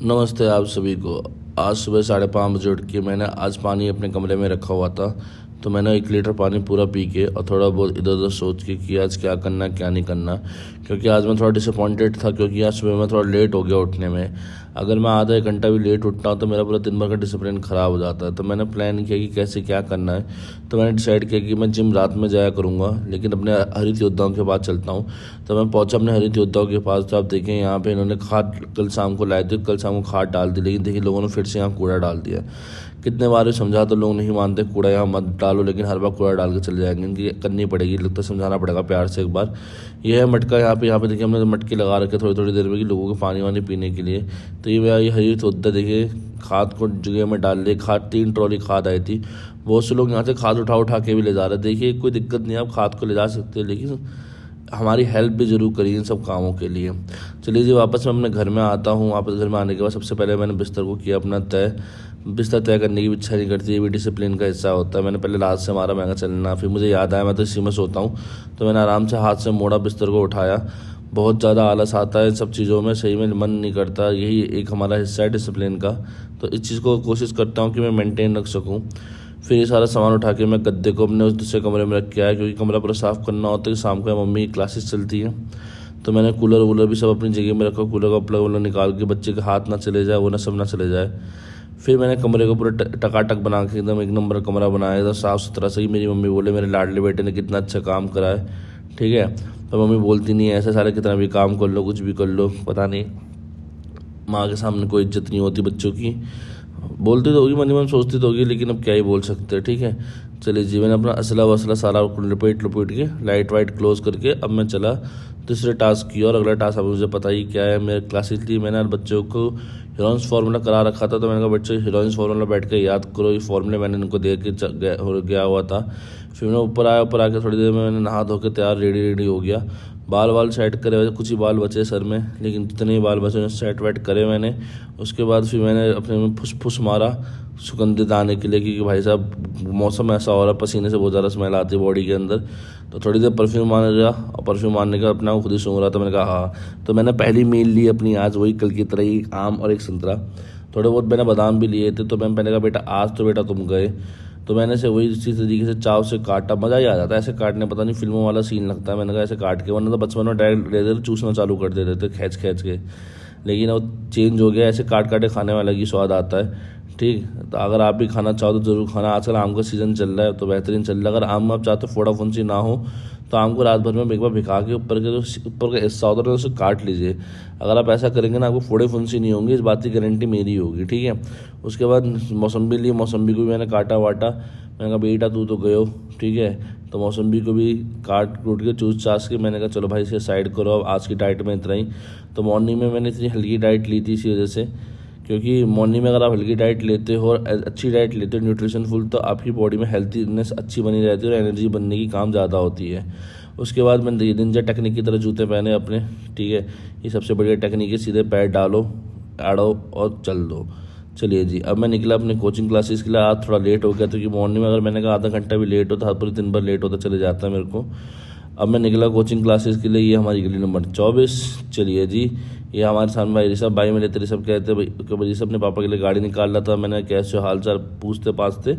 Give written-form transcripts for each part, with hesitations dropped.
नमस्ते आप सभी को। आज सुबह 5:30 बजे उठ के मैंने आज पानी अपने कमरे में रखा हुआ था। तो मैंने 1 लीटर पानी पूरा पी के और थोड़ा बहुत इधर उधर सोच के कि आज क्या करना है क्या नहीं करना, क्योंकि आज मैं थोड़ा डिसअपॉइंटेड था क्योंकि आज सुबह मैं थोड़ा लेट हो गया उठने में। अगर मैं आधा एक घंटा भी लेट उठता हूँ तो मेरा पूरा दिन भर का डिसिप्लिन ख़राब हो जाता है। तो मैंने प्लान किया कि कैसे क्या करना है। तो मैंने डिसाइड किया कि मैं जिम रात में जाया करूँगा, लेकिन अपने हरित योद्धाओं के पास चलता हूँ। तो मैं पहुँचा अपने हरित योद्धाओं के पास। तो आप देखें यहाँ पे इन्होंने खाद कल शाम को लाए थे, कल शाम को खाद डाल दी, लेकिन देखिए लोगों ने फिर से यहाँ कूड़ा डाल दिया। कितने बार भी समझा तो लोग नहीं मानते, कूड़ा यहाँ मत डालो, लेकिन हर बार कूड़ा डाल के चले जाएंगे। इनकी करनी पड़ेगी, लगता है समझाना पड़ेगा प्यार से एक बार। ये है मटका, यहाँ पे देखिए हमने मटके लगा रखे थोड़ी थोड़ी देर में कि लोगों को पानी वानी पीने के लिए। तो ये मेरा ये हरित होता देखिए, खाद को जगह में डाल ले। खाद 3 ट्रॉली खाद आई थी। बहुत से लोग यहाँ से खाद उठा उठा के भी ले जा रहे हैं। देखिए कोई दिक्कत नहीं है, आप खाद को ले जा सकते हैं, लेकिन हमारी हेल्प भी ज़रूर करिए इन सब कामों के लिए। चलिए जी, वापस मैं अपने घर में आता हूँ। वापस घर में आने के बाद सबसे पहले मैंने बिस्तर को किया अपना तय। बिस्तर तय करने की भी इच्छा नहीं करती, ये भी डिसिप्लिन का हिस्सा होता है। मैंने पहले लात से मारा, मैं चलना, फिर मुझे याद आया मैं तो इसी में सोता हूँ। तो मैंने आराम से हाथ से मोड़ा, बिस्तर को उठाया। बहुत ज़्यादा आलस आता है इन सब चीज़ों में, सही में मन नहीं करता। यही एक हमारा हिस्सा है डिसिप्लिन का। तो इस चीज़ को कोशिश करता हूँ कि मैं मेंटेन रख सकूँ। फिर ये सारा सामान उठा के मैं गद्दे को अपने उस दूसरे कमरे में रख के आया, क्योंकि कमरा पूरा साफ़ करना होता है कि शाम को मम्मी की क्लासेस चलती है। तो मैंने कूलर वूलर भी सब अपनी जगह में रखा। कूलर का प्लग वूलर निकाल के बच्चे के हाथ ना चले जाए, वो ना सब ना चले जाए। फिर मैंने कमरे को पूरा टकाटक बना के एकदम एक नंबर कमरा बनाया था, साफ़ सुथरा सा। मेरी मम्मी बोले मेरे लाडले बेटे ने कितना अच्छा काम करा है, ठीक है। तो मम्मी बोलती नहीं है ऐसे सारे, कितना भी काम कर लो कुछ भी कर लो, पता नहीं माँ के सामने कोई इज्जत नहीं होती बच्चों की। बोलती तो होगी, मन ही मन सोचती तो होगी, लेकिन अब क्या ही बोल सकते हैं, ठीक है। चलिए जी, मैंने अपना असला वसला सारा लपेट लपेट के लाइट वाइट क्लोज करके अब मैं चला दूसरे टास्क की। और अगला टास्क अब मुझे पता ही क्या है। मेरे क्लासेस थी, मैंने बच्चों को हीरोइंस फार्मूला करा रखा था। तो मैंने कहा बच्चों हीरोइंस फार्मूला बैठ के याद करो। ये फार्मूले मैंने इनको दे के गया हुआ था। फिर मैं ऊपर आया, ऊपर आके थोड़ी देर में मैंने नहा धो के तैयार रेडी हो गया। बाल वाल सेट करे, वैसे कुछ ही बाल बचे सर में, लेकिन जितने ही बाल बचे सेट वेट करे मैंने। उसके बाद फिर मैंने अपने में फुस फुस मारा सुगंधित आने के लिए, क्योंकि भाई साहब मौसम ऐसा हो रहा है, पसीने से बहुत ज़्यादा स्मेल आती है बॉडी के अंदर। तो थोड़ी देर परफ्यूम मारने गया, और परफ्यूम मारने का अपना खुद ही सूंघ रहा था। मैंने कहा हाँ। तो मैंने पहली मील ली अपनी आज, वही कल की तरह ही, आम और एक संतरा। थोड़े बहुत मैंने बादाम भी लिए थे। तो मैंने पहले कहा बेटा आज तो बेटा तुम गए। तो मैंने से वही इसी तरीके से चाव से काटा, मज़ा ही आ जाता है ऐसे काटने, पता नहीं फिल्मों वाला सीन लगता है। मैंने कहा ऐसे काट के, वरना तो बचपन में डायरेक्ट लेते चूसना चालू कर देते थे खींच खींच के, लेकिन अब चेंज हो गया, ऐसे काट काटे खाने में अलग ही स्वाद आता है। ठीक, तो अगर आप भी खाना चाहो तो ज़रूर खाना। आजकल आम का सीज़न चल रहा है तो बेहतरीन चल रहा है। अगर आम आप चाहते हो फोड़ा फुंसी ना हो तो आम को रात भर में एक बार भिगा के ऊपर के जो ऊपर का हिस्सा होता है उसे काट लीजिए। अगर आप ऐसा करेंगे ना, आपको फोड़े फुंसी नहीं होंगी, इस बात की गारंटी मेरी होगी, ठीक है। उसके बाद मौसम्बी ली, मौसम्बी को भी मैंने काटा वाटा। मैंने कहा बेटा तू तो गयो, ठीक है। तो मौसम्बी को भी काट कूट के चूस चास के मैंने कहा चलो भाई इसे साइड करो, अब आज की डाइट में इतना ही। तो मॉर्निंग में मैंने इतनी हल्की डाइट ली थी इसी वजह से, क्योंकि मॉर्निंग में अगर आप हल्की डाइट लेते हो और अच्छी डाइट लेते हो न्यूट्रिशनफुल, तो आपकी बॉडी में हेल्थीनेस अच्छी बनी रहती है और एनर्जी बनने की काम ज़्यादा होती है। उसके बाद मैंने निंजा टेक्निक की तरह जूते पहने अपने, ठीक है। ये सबसे बढ़िया टेक्निक है, सीधे पैर डालो, आड़ो और चल दो। चलिए जी, अब मैं निकला अपने कोचिंग क्लासेस के लिए। आज थोड़ा लेट हो गया, क्योंकि मॉर्निंग में अगर मैंने कहा आधा घंटा भी लेट होता, पूरे दिन भर लेट होता चले जाता है मेरे को। अब मैं निकला कोचिंग क्लासेस के लिए। ये हमारी गली नंबर 24। चलिए जी, ये हमारे सामने भाई ऋषभ भाई मिले थे। ऋषभ कहते भाई ऋषभ अपने पापा के लिए गाड़ी निकाल रहा था। मैंने कैसे हाल चाल पूछते पाछते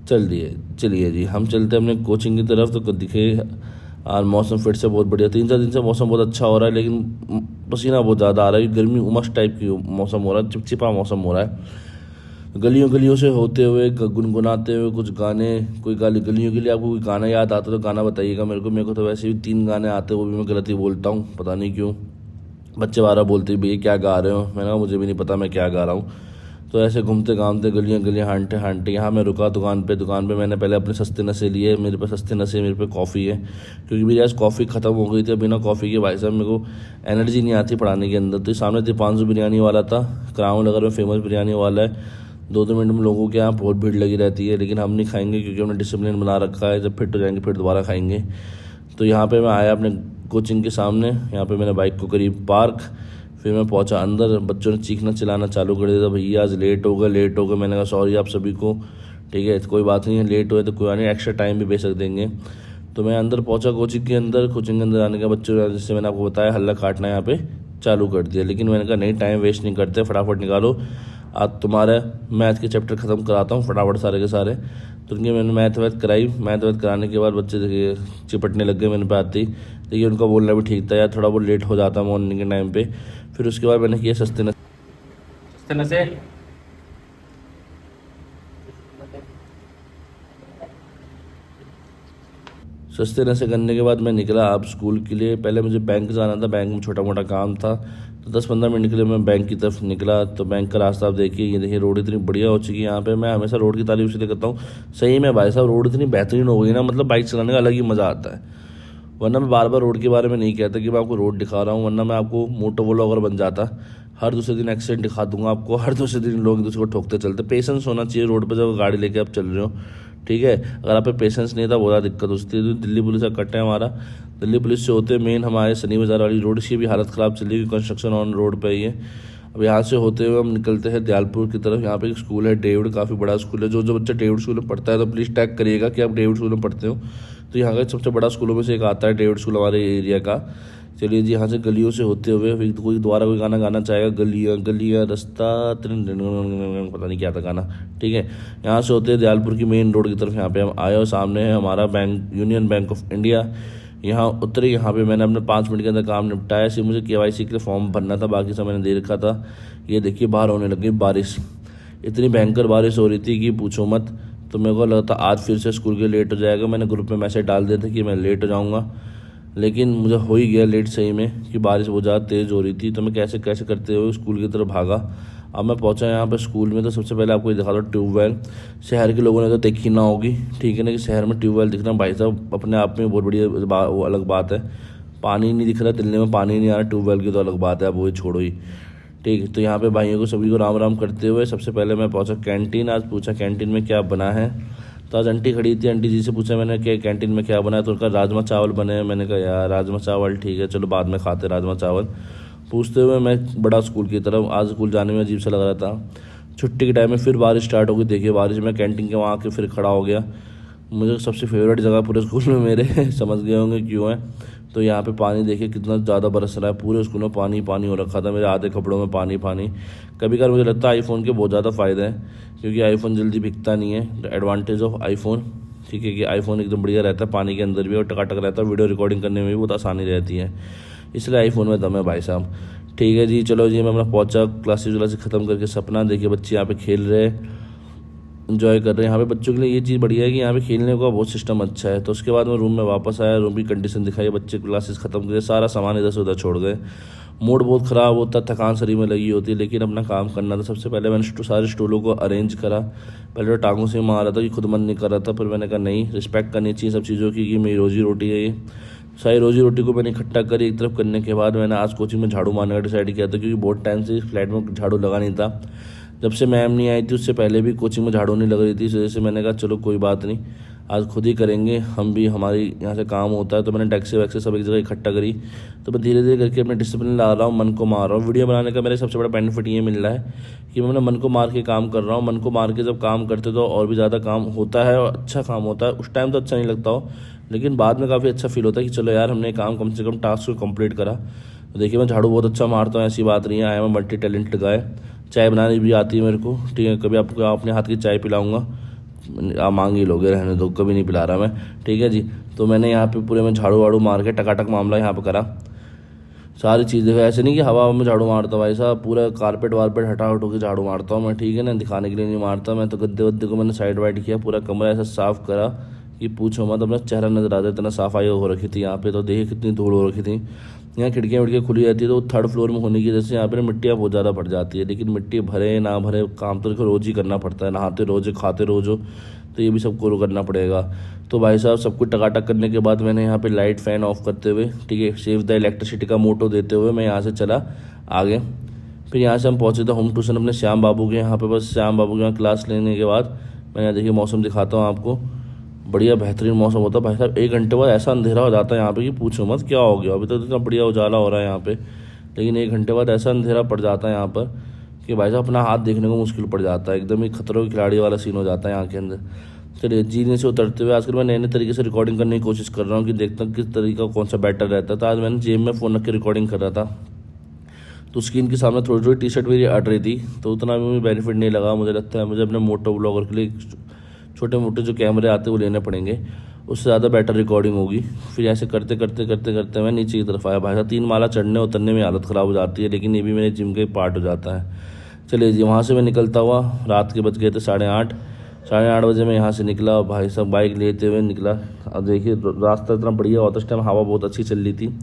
चल दिए। चलिए जी, हम चलते अपने कोचिंग की तरफ। तो दिखे और मौसम फिर से बहुत बढ़िया, 3-4 दिन से मौसम बहुत अच्छा हो रहा है, लेकिन पसीना बहुत ज़्यादा आ रहा है। गर्मी उमस टाइप की मौसम हो रहा है, चिपचिपा मौसम हो रहा है। गलियों गलियों से होते हुए गुनगुनाते हुए कुछ गाने, कोई गलियों के लिए आपको कोई गाना याद आता तो गाना बताइएगा मेरे को। मेरे को तो वैसे भी 3 गाने आते हैं, वो भी मैं गलत ही बोलता हूँ, पता नहीं क्यों। बच्चे 12 बोलते भैया क्या गा रहे हो, मैंने कहा मुझे भी नहीं पता मैं क्या गा रहा हूँ। तो ऐसे घूमते घामते गलियाँ गलियाँ हाँटते हाँटते यहाँ मैं रुका दुकान पे मैंने पहले अपने सस्ते नशे लिए। मेरे पे सस्ते नशे, मेरे पे कॉफ़ी है, क्योंकि मेरी आज कॉफ़ी ख़त्म हो गई थी। बिना कॉफ़ी के भाई साहब मेरे को एनर्जी नहीं आती पढ़ाने के अंदर। तो सामने दीपांशु बिरयानी वाला था, क्राउन नगर में फेमस बिरयानी वाला है। 2-2 मिनट में लोगों के यहाँ बहुत भीड़ लगी रहती है, लेकिन हम नहीं खाएंगे क्योंकि हमने डिसिप्लिन बना रखा है। जब फिट हो जाएंगे फिर दोबारा खाएंगे। तो यहाँ पे मैं आया अपने कोचिंग के सामने, यहाँ पे मैंने बाइक को करीब पार्क। फिर मैं पहुंचा अंदर, बच्चों ने चीखना चिल्लाना चालू कर दिया था, भैया आज लेट हो गए लेट हो गए। मैंने कहा सॉरी आप सभी को, ठीक है कोई बात नहीं है, लेट हुए तो कोई बात नहीं, एक्स्ट्रा टाइम भी बेशक देंगे। तो मैं अंदर पहुंचा कोचिंग के अंदर। कोचिंग के अंदर आने का बच्चों ने, जैसे मैंने आपको बताया, हल्ला काटना यहाँ पे चालू कर दिया। लेकिन मैंने कहा नहीं, टाइम वेस्ट नहीं करते, फटाफट निकालो, आज तुम्हारे मैथ के चैप्टर ख़त्म कराता हूँ फटाफट सारे के सारे। तो उनकी मैंने मैथ वैथ कराई। मैथ वैथ कराने के बाद बच्चे देखिए चिपटने लग गए मैंने पे आते ही। देखिए उनका बोलना भी ठीक था यार, थोड़ा बहुत लेट हो जाता मॉर्निंग के टाइम पे। फिर उसके बाद मैंने किया सस्ते नशे। सस्ते नशे करने के बाद मैं निकला आप स्कूल के लिए। पहले मुझे बैंक जाना था, बैंक में छोटा मोटा काम था, तो 10-15 मिनट के लिए मैं बैंक की तरफ निकला। तो बैंक का रास्ता आप देखिए, ये देखिए रोड इतनी बढ़िया हो चुकी है यहाँ पे। मैं हमेशा रोड की तारीफ इसलिए करता हूँ, सही में भाई साहब रोड इतनी बेहतरीन हो गई ना, मतलब बाइक चलाने का अलग ही मज़ा आता है। वरना मैं बार बार रोड के बारे में नहीं कहता कि मैं आपको रोड दिखा रहा हूँ, वरना मैं आपको मोटो व्लॉगर बन जाता। हर दूसरे दिन एक्सीडेंट दिखा दूंगा आपको, हर दूसरे दिन लोग एक दूसरे को ठोकते चलते। पेशेंस होना चाहिए रोड पर जब गाड़ी लेके आप चल रहे हो, ठीक है। अगर आप पे पेशेंस नहीं था बहुत ज़्यादा दिक्कत होती है। तो दिल्ली पुलिस का कट है हमारा, दिल्ली पुलिस से होते मेन हमारे सनी बाज़ार वाली रोड की भी हालत ख़राब चल रही है, कंस्ट्रक्शन ऑन रोड पे ही है। अब यहाँ से होते हुए हम निकलते हैं दयालपुर की तरफ। यहाँ पे एक स्कूल है डेविड, काफ़ी बड़ा स्कूल है। जो जो बच्चा डेविड स्कूल में पढ़ता है तो प्लीज़ टैग करिएगा कि आप डेविड स्कूल में पढ़ते हो। तो यहाँ का सबसे बड़ा स्कूलों में से एक आता है डेविड स्कूल हमारे एरिया का। चलिए जी, यहाँ से गलियों से होते हुए फिर कोई दोबारा कोई गाना गाना चाहेगा, गलियाँ गलियाँ रास्ता, पता नहीं क्या था गाना, ठीक है। यहाँ से होते दयालपुर की मेन रोड की तरफ यहाँ पे हम आए और सामने है हमारा bank, union bank of India. यहाँ उतरे, यहाँ पे मैंने अपने 5 मिनट के अंदर काम निपटाया। सिर्फ मुझे KYC के लिए फॉर्म भरना था, बाकी सब मैंने दे रखा था। ये देखिए बाहर होने लगी बारिश, इतनी भयंकर बारिश हो रही थी कि पूछो मत। तो मेरे को लगा था आज फिर से स्कूल के लेट हो जाएगा। मैंने ग्रुप में मैसेज डाल दिया था कि मैं लेट हो जाऊँगा, लेकिन मुझे हो ही गया लेट सही में, कि बारिश बहुत ज़्यादा तेज़ हो रही थी। तो मैं कैसे कैसे करते हुए स्कूल की तरफ भागा। अब मैं पहुंचा यहाँ पर स्कूल में। तो सबसे पहले आपको ये दिखा दो ट्यूबवेल। शहर के लोगों ने तो देखी ना होगी, ठीक है ना, कि शहर में ट्यूबवेल दिखना भाई साहब अपने आप में बहुत बढ़िया वो अलग बात है। पानी नहीं दिख रहा, दिल्ली में पानी नहीं आ रहा, ट्यूबवेल की तो अलग बात है, अब वो छोड़ो ही, ठीक है। तो यहाँ पे भाइयों को सभी को राम राम करते हुए सबसे पहले मैं पहुँचा कैंटीन। आज पूछा कैंटीन में क्या बना है, तो आज आंटी खड़ी थी। आंटी जी से पूछा मैंने कि कैंटीन में क्या बना है, तो उनका राजमा चावल बने हैं। मैंने कहा यार राजमा चावल ठीक है, चलो बाद में खाते राजमा चावल। पूछते हुए मैं बड़ा स्कूल की तरफ, आज स्कूल जाने में अजीब सा लग रहा था। छुट्टी के टाइम में फिर बारिश स्टार्ट हो गई। देखिए बारिश में कैंटीन के वहाँ आके फिर खड़ा हो गया। मुझे सबसे फेवरेट जगह पूरे स्कूल में मेरे समझ गए होंगे क्यों है। तो यहाँ पे पानी देखिए कितना ज़्यादा बरस रहा है, पूरे स्कूल में पानी पानी हो रखा था, मेरे आधे कपड़ों में पानी पानी। कभी कभार मुझे लगता है आईफोन के बहुत ज़्यादा फ़ायदे हैं, क्योंकि आईफोन जल्दी भीगता नहीं है। एडवांटेज ऑफ आईफोन, ठीक है, कि आईफोन एकदम बढ़िया रहता है पानी के अंदर भी, और टकाटक रहता है, वीडियो रिकॉर्डिंग करने में भी बहुत आसानी रहती है, इसलिए आईफोन में दम है भाई साहब। ठीक है जी, चलो जी, मैं अपना पहुंचा क्लासेस व्लासेस ख़त्म करके। सपना देखिए बच्चे यहाँ पे खेल रहे हैं, इन्जॉय कर रहे हैं। यहाँ पे बच्चों के लिए ये चीज़ बढ़िया है कि यहाँ पे खेलने का बहुत सिस्टम अच्छा है। तो उसके बाद मैं रूम में वापस आया, रूम की कंडीशन दिखाई, बच्चे क्लासेस ख़त्म करे, सारा सामान इधर से उधर छोड़ गए। मूड बहुत ख़राब होता, थकान शरीर में लगी होती है, लेकिन अपना काम करना था। सबसे पहले मैंने सारे स्टूलों को अरेंज करा। पहले तो टांगों से मार रहा था कि खुद मन नहीं कर रहा था, फिर मैंने कहा नहीं, रिस्पेक्ट करनी चाहिए सब चीज़ों की, कि मेरी रोजी रोटी है ये। सारी रोजी रोटी को मैंने इकट्ठा करी एक तरफ करने के बाद मैंने आज कोचिंग में झाड़ू मारने का डिसाइड किया था, क्योंकि बहुत टाइम से इस फ्लैट में झाड़ू लगा नहीं था। जब से मैम नहीं आई थी उससे पहले भी कोचिंग में झाड़ू नहीं लग रही थी, इस वजह से मैंने कहा चलो कोई बात नहीं, आज खुद ही करेंगे, हम भी, हमारी यहाँ से काम होता है। तो मैंने डेस्क वैक्से सब एक जगह इकट्ठा करी। तो मैं धीरे धीरे करके अपने डिसिप्लिन ला रहा हूँ, मन को मार रहा हूँ। वीडियो बनाने का मेरे सबसे बड़ा बेनिफिट ये मिल रहा है कि मैं अपने मन को मार के काम कर रहा हूँ। मन को मार के जब काम करते तो और भी ज़्यादा काम होता है और अच्छा काम होता है। उस टाइम तो अच्छा नहीं लगता हो, लेकिन बाद में काफ़ी अच्छा फील होता है कि चलो यार हमने काम कम से कम टास्क को कंप्लीट करा। तो देखिए मैं झाड़ू बहुत अच्छा मारता हूँ, ऐसी बात नहीं है, I am multi talented guy. चाय बनानी भी आती है मेरे को, ठीक है, कभी आपको अपने हाथ की चाय पिलाऊंगा, आप मांग ही लोगे, रहने दो, कभी नहीं पिला रहा मैं, ठीक है जी। तो मैंने यहाँ पे पूरे में झाड़ू वाड़ू मार के टकाटक मामला यहाँ पे करा, सारी चीज़ देखो। ऐसे नहीं कि हवा में झाड़ू मारता हूँ भाई साहब, पूरा कारपेट वारपेट हटा हटो के झाड़ू मारता हूँ मैं, ठीक है ना, दिखाने के लिए नहीं मारता मैं। तो गद्दे वद्दे को मैंने साइड वाइड किया, पूरा कमरा ऐसा साफ़ करा कि पूछो मत, अपना चेहरा नजर आता, इतना सफाई हो रखी थी यहाँ पे। तो देखिए कितनी धूल हो रखी थी। यहाँ खिड़कियाँ विड़कियाँ खुली रहती है, तो थर्ड फ्लोर में होने की वजह से यहाँ पे मिट्टियाँ बहुत ज़्यादा भर जाती है। लेकिन मिट्टी भरे ना भरे, काम तो देखो रोज़ ही करना पड़ता है, नहाते रोज़, खाते रोज़ हो, तो ये भी सबको करना पड़ेगा। तो भाई साहब सब कुछ टकाटक करने के बाद मैंने यहाँ पे लाइट फ़ैन ऑफ करते हुए, ठीक है, सेव द इलेक्ट्रिसिटी का मोटो देते हुए मैं यहाँ से चला आगे। फिर यहाँ से हम पहुँचे थे होम ट्यूशन अपने श्याम बाबू के यहाँ पे। बस श्याम बाबू के यहाँ क्लास लेने के बाद मैंने देखिए मौसम दिखाता हूँ आपको, बढ़िया बेहतरीन मौसम होता है भाई साहब। 1 घंटे बाद ऐसा अंधेरा हो जाता है यहाँ पे कि पूछो मत क्या हो गया। अभी तो इतना बढ़िया उजाला हो रहा है यहाँ पे, लेकिन 1 घंटे बाद ऐसा अंधेरा पड़ जाता है यहाँ पर कि भाई साहब अपना हाथ देखने को मुश्किल पड़ जाता है, एकदम ही खतरों के खिलाड़ी वाला सीन हो जाता है यहाँ के अंदर। चलिए जीने से उतरते हुए आजकल मैं नए नए तरीके से रिकॉर्डिंग करने की कोशिश कर रहा हूँ कि देखता हूँ किस तरीका कौन सा बेटर रहता था। आज मैंने जेब में फ़ोन रख के रिकॉर्डिंग कर रहा था, तो स्क्रीन के सामने थोड़ी थोड़ी टी शर्ट मेरी अट रही थी, तो उतना भी मुझे बेनिफिट नहीं लगा। मुझे लगता है मुझे अपने मोटो ब्लॉगर के लिए छोटे मोटे जो कैमरे आते हैं वो लेने पड़ेंगे, उससे ज़्यादा बेटर रिकॉर्डिंग होगी। फिर ऐसे करते करते करते करते मैं नीचे की तरफ आया। भाई साहब 3 माला चढ़ने उतरने में हालत ख़राब हो जाती है, लेकिन ये भी मेरे जिम का एक पार्ट हो जाता है। चलिए जी, वहाँ से मैं निकलता हुआ, रात के बज गए थे 8:30, 8:30 बजे मैं यहाँ से निकला। भाई साहब बाइक लेते हुए निकला। अब देखिए रास्ता इतना बढ़िया होता, उस टाइम हवा बहुत अच्छी चल रही थी,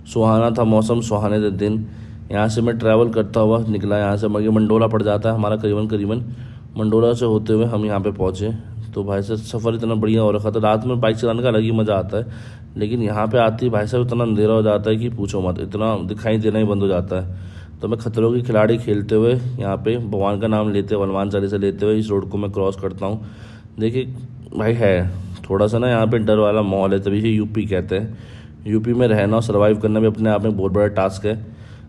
सुहाना था मौसम, सुहाने थे दिन। यहाँ से मैं ट्रैवल करता हुआ निकला। यहाँ से मगे मंडोला पड़ जाता है हमारा करीबन मंडोला से होते हुए हम यहाँ पे पहुँचे। तो भाई साहब सफ़र इतना बढ़िया हो रखा था। रात में बाइक चलाने का अलग ही मज़ा आता है, लेकिन यहाँ पे आती भाई साहब इतना अंधेरा हो जाता है कि पूछो मत, इतना दिखाई देना ही बंद हो जाता है। तो मैं खतरों की खिलाड़ी खेलते हुए यहाँ पे भगवान का नाम लेते हुए, हनुमान चालीसा लेते हुए इस रोड को मैं क्रॉस करता हूँ। देखिए भाई है थोड़ा सा ना यहाँ पे डर वाला माहौल है, तभी से यूपी कहते हैं। यूपी में रहना और सर्वाइव करना भी अपने आप में बहुत बड़ा टास्क है।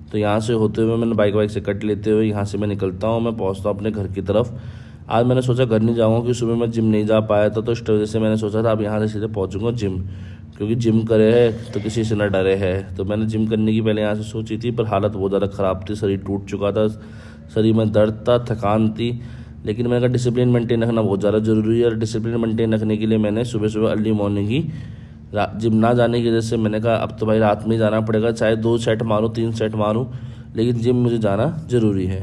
तो यहाँ से होते हुए मैंने बाइक से कट लेते हुए यहाँ से मैं निकलता हूँ, मैं पहुँचता हूँ अपने घर की तरफ। आज मैंने सोचा घर नहीं जाऊँगा, क्योंकि सुबह मैं जिम नहीं जा पाया था, तो इस वजह से मैंने सोचा था अब यहाँ से सीधे पहुँचूँगा जिम, क्योंकि जिम करे है तो किसी से न डरे है। तो मैंने जिम करने की पहले यहाँ से सोची थी, पर हालत बहुत ज़्यादा ख़राब थी, शरीर टूट चुका था, शरीर में दर्द था, थकान थी। लेकिन मैंने कहा डिसिप्लिन मेंटेन रखना बहुत ज़्यादा ज़रूरी है, और डिसिप्लिन मेंटेन रखने के लिए मैंने सुबह सुबह अर्ली मॉर्निंग ही जिम ना जाने की वजह से मैंने कहा अब तो भाई रात में ही जाना पड़ेगा, चाहे 2 सेट मारूँ 3 सेट मारूँ, लेकिन जिम मुझे जाना ज़रूरी है।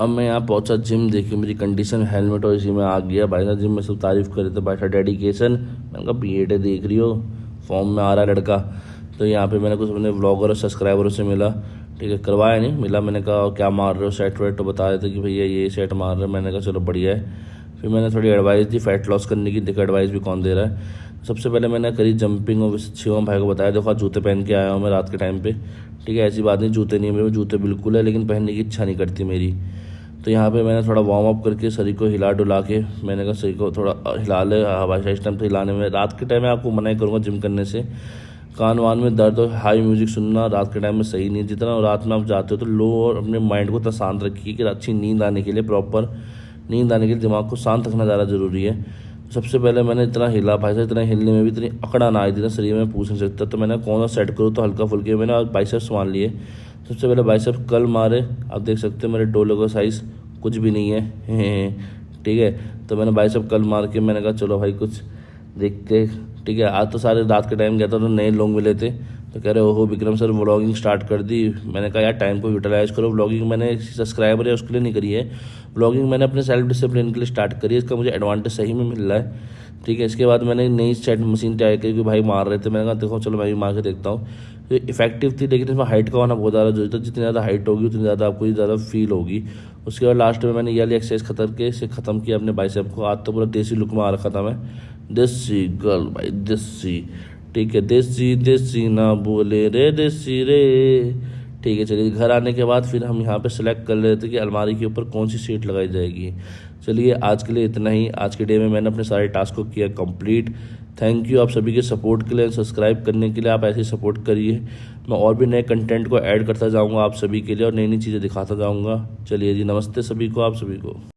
अब मैं यहाँ पहुँचा जिम, देखिए मेरी कंडीशन, हेलमेट और इसी में आ गया। भाई साहब जिम में सब तारीफ़ कर रहे थे, भाई साहब डेडिकेशन। मैंने कहा B.Ed है, देख रही हो फॉर्म में आ रहा है लड़का। तो यहाँ पे मैंने कुछ अपने व्लॉगर और सब्सक्राइबरों से मिला, ठीक है, करवाया नहीं, मिला। मैंने कहा क्या मार रहे हो सेट वेट, तो बता रहे थे कि भैया ये सेट मार रहे हैं। मैंने कहा चलो बढ़िया है। फिर मैंने थोड़ी एडवाइस दी फैट लॉस करने की, देखो एडवाइस भी कौन दे रहा है। सबसे पहले मैंने करी जंपिंग, और शिवम भाई को बताया देखो जूते पहन के आया हूँ मैं रात के टाइम पे, ठीक है, ऐसी बात नहीं जूते नहीं है मेरे, जूते बिल्कुल है, लेकिन पहनने की इच्छा नहीं करती मेरी। तो यहाँ पे मैंने थोड़ा वार्म अप करके शरीर को हिला डुला के, मैंने कहा शरीर को थोड़ा हिला ले। भाई इस टाइम तो हिलाने में, रात के टाइम में आपको मना ही करूँगा जिम करने से, कान वान में दर्द और हाई म्यूजिक सुनना रात के टाइम में सही नहीं है। जितना रात में आप जाते हो तो लो, और अपने माइंड को इतना शांत रखिए कि अच्छी नींद आने के लिए, प्रॉपर नींद आने के लिए दिमाग को शांत रखना ज़्यादा ज़रूरी है। सबसे पहले मैंने इतना हिला भाई साहब, इतना हिलने में भी इतनी अकड़ा ना आई थी ना शरीर में, पूछ नहीं सकता। तो मैंने कौन सा सेट करूँ, तो हल्का फुल्के मैंने आज बाइसेप्स मान लिए। सबसे पहले बाइसेप्स कल मारे, आप देख सकते हैं मेरे डोले का साइज़ कुछ भी नहीं है, ठीक है। तो मैंने बाइसेप कल मार के मैंने कहा चलो भाई कुछ देखते, ठीक है। आज तो सारे रात के टाइम गया था, तो नए लोग मिले थे, तो कह रहे ओहो विक्रम सर व्लॉगिंग स्टार्ट कर दी। मैंने कहा यार टाइम को यूटिलाइज करो, व्लॉगिंग मैंने सब्सक्राइबर है उसके लिए नहीं करी है, व्लॉगिंग मैंने अपने सेल्फ डिसिप्लिन के लिए स्टार्ट करी है, इसका मुझे एडवांटेज सही में मिल रहा है, ठीक है। इसके बाद मैंने नई सेट मशीन ट्राई करी, क्योंकि भाई मार रहे थे, मैंने कहा देखो चलो मैं भी मार के देखता हूँ। तो इफेक्टिव थी, लेकिन इसमें हाइट का होना बहुत ज़्यादा जरूरी था, जितनी ज़्यादा हाइट होगी उतनी ज़्यादा आपको ज़्यादा फील होगी। उसके बाद लास्ट में मैंने ये वाली एक्सरसाइज ख़त्म किया अपने बाइसेप को। आज तो पूरा देसी लुक में आ रखा था मैं, देसी गर्ल भाई देसी, ठीक है, देसी देसी ना बोले रे देसी रे, ठीक है। चलिए घर आने के बाद फिर हम यहाँ पे सेलेक्ट कर रहे थे कि अलमारी के ऊपर कौन सी सीट लगाई जाएगी। चलिए आज के लिए इतना ही। आज के डे में मैंने अपने सारे टास्क को किया कंप्लीट। थैंक यू आप सभी के सपोर्ट के लिए, सब्सक्राइब करने के लिए। आप ऐसे ही सपोर्ट करिए, मैं और भी नए कंटेंट को ऐड करता जाऊँगा आप सभी के लिए, और नई नई चीज़ें दिखाता जाऊँगा। चलिए जी, नमस्ते सभी को, आप सभी को।